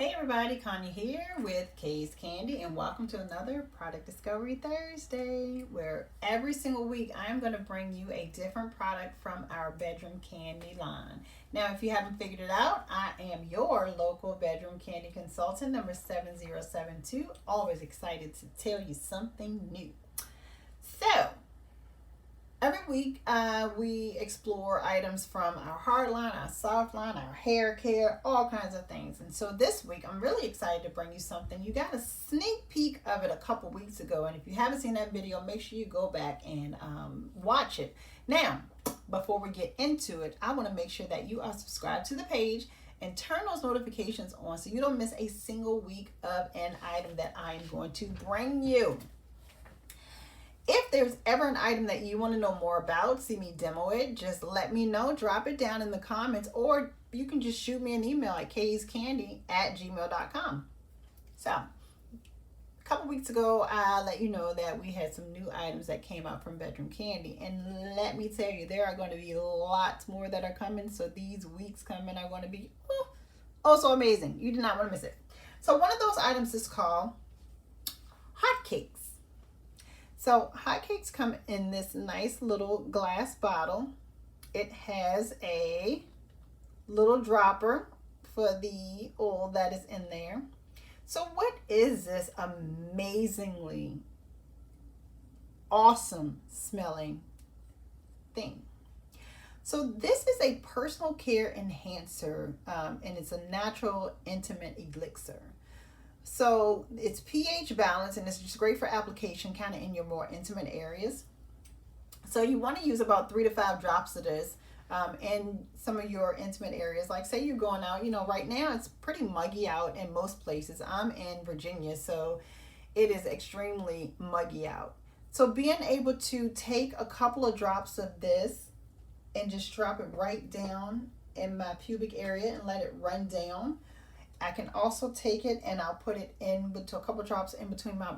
Hey everybody, Kandi here with K's Candy, and welcome to another Product Discovery Thursday, where every single week I'm going to bring you a different product from our bedroom candy line. Now, if you haven't figured it out, I am your local bedroom candy consultant, number 7072. Always excited to tell you something new. So, every week, we explore items from our hard line, our soft line, our hair care, all kinds of things. And so this week, I'm really excited to bring you something. You got a sneak peek of it a couple weeks ago. And if you haven't seen that video, make sure you go back and watch it. Now, before we get into it, I want to make sure that you are subscribed to the page and turn those notifications on so you don't miss a single week of an item that I am going to bring you. If there's ever an item that you want to know more about, see me demo it, just let me know. Drop it down in the comments, or you can just shoot me an email at kscandy@gmail.com. So, a couple weeks ago, I let you know that we had some new items that came out from Bedroom Candy. And let me tell you, there are going to be lots more that are coming. So these weeks coming are going to be so amazing. You do not want to miss it. So one of those items is called Hot Cakes. So Hot Cakes come in this nice little glass bottle. It has a little dropper for the oil that is in there. So what is this amazingly awesome smelling thing? So this is a personal care enhancer, and it's a natural intimate elixir. So it's pH balanced, and it's just great for application kind of in your more intimate areas. So you want to use about 3 to 5 drops of this in some of your intimate areas. Like say you're going out, right now it's pretty muggy out in most places. I'm in Virginia, so it is extremely muggy out. So being able to take a couple of drops of this and just drop it right down in my pubic area and let it run down. I can also take it and I'll put it in with a couple drops in between my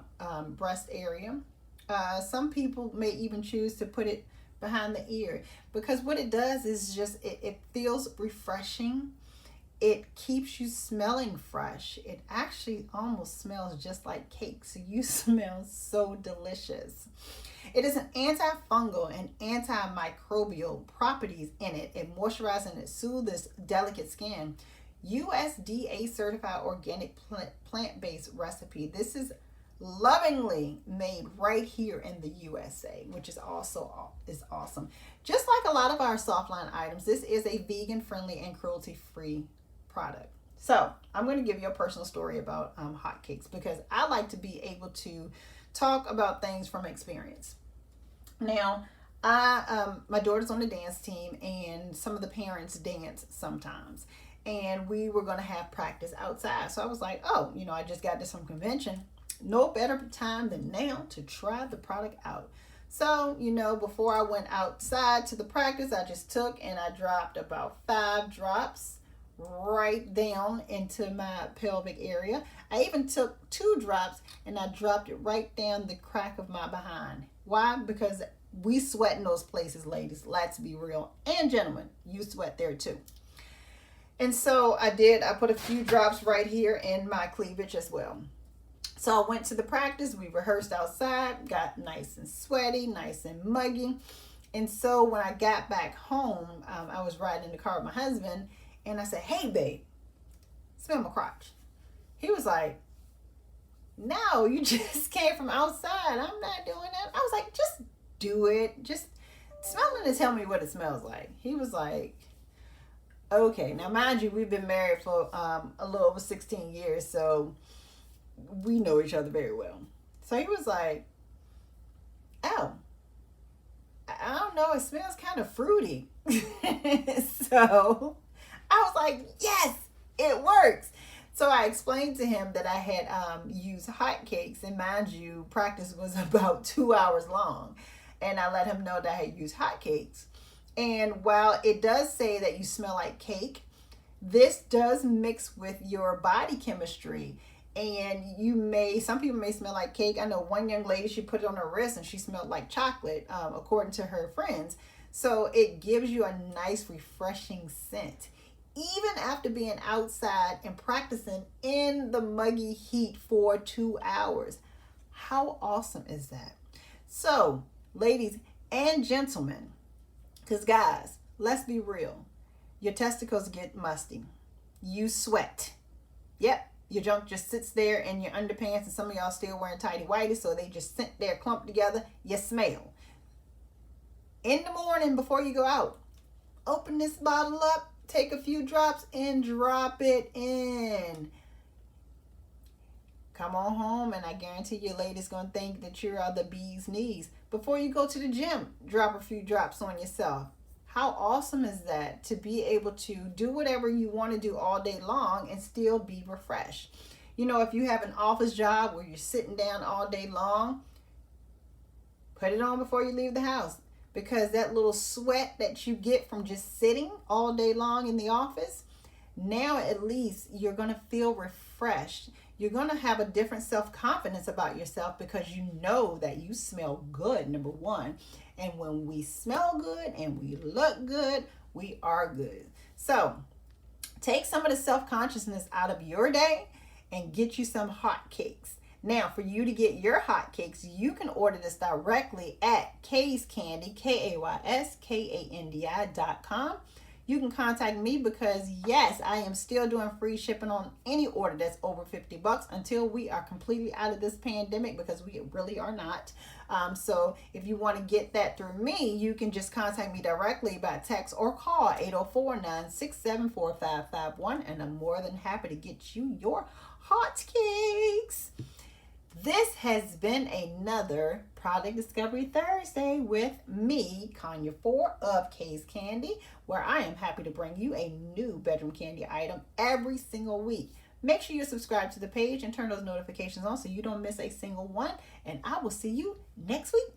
breast area. Some people may even choose to put it behind the ear, because what it does is just it feels refreshing. It keeps you smelling fresh. It actually almost smells just like cake, so you smell so delicious. It is an antifungal and antimicrobial properties in it. It moisturizes and it soothes delicate skin. USDA certified organic plant-based recipe. This is lovingly made right here in the USA, which is also is awesome. Just like a lot of our softline items, this is a vegan friendly and cruelty free product. So I'm going to give you a personal story about Hot Cakes, because I like to be able to talk about things from experience. Now, my daughter's on the dance team, and some of the parents dance sometimes. And we were going to have practice outside. So I was like, I just got this from convention. No better time than now to try the product out. So, before I went outside to the practice, I just took and I dropped about 5 drops right down into my pelvic area. I even took 2 drops and I dropped it right down the crack of my behind. Why? Because we sweat in those places, ladies. Let's be real. And gentlemen, you sweat there too. And so I put a few drops right here in my cleavage as well. So I went to the practice, we rehearsed outside, got nice and sweaty, nice and muggy. And so when I got back home, I was riding in the car with my husband, and I said, "Hey babe, smell my crotch." He was like, "No, you just came from outside. I'm not doing that." I was like, "Just do it. Just smell it and tell me what it smells like." He was like, "Okay." Now, mind you, we've been married for a little over 16 years, so we know each other very well. So he was like, "Oh, I don't know, it smells kind of fruity." So I was like, "Yes, it works." So I explained to him that I had used Hot Cakes, and mind you, practice was about 2 hours long. And I let him know that I had used Hot Cakes. And while it does say that you smell like cake, this does mix with your body chemistry. And some people may smell like cake. I know one young lady, she put it on her wrist and she smelled like chocolate, according to her friends. So it gives you a nice, refreshing scent. even after being outside and practicing in the muggy heat for 2 hours. How awesome is that? So, ladies and gentlemen, because guys, let's be real. Your testicles get musty. You sweat. Yep, your junk just sits there in your underpants, and some of y'all still wearing tighty whities, so they just sit there clumped together. You smell. In the morning before you go out, open this bottle up, take a few drops, and drop it in. Come on home, and I guarantee your lady's going to think that you're the bee's knees. Before you go to the gym, drop a few drops on yourself. How awesome is that, to be able to do whatever you want to do all day long and still be refreshed? You know, if you have an office job where you're sitting down all day long, put it on before you leave the house, because that little sweat that you get from just sitting all day long in the office, now at least you're going to feel refreshed. You're going to have a different self-confidence about yourself because you know that you smell good, number one. And when we smell good and we look good, we are good. So take some of the self-consciousness out of your day and get you some hot cakes. Now, for you to get your hot cakes, you can order this directly at Kay's Kandi, KayskAndi.com. You can contact me because, yes, I am still doing free shipping on any order that's over $50 until we are completely out of this pandemic, because we really are not. So if you want to get that through me, you can just contact me directly by text or call 804-967-4551, and I'm more than happy to get you your hot cakes. This has been another Product Discovery Thursday with me, Kanya 4 of Kay's Kandi, where I am happy to bring you a new bedroom candy item every single week. Make sure you subscribe to the page and turn those notifications on so you don't miss a single one. And I will see you next week.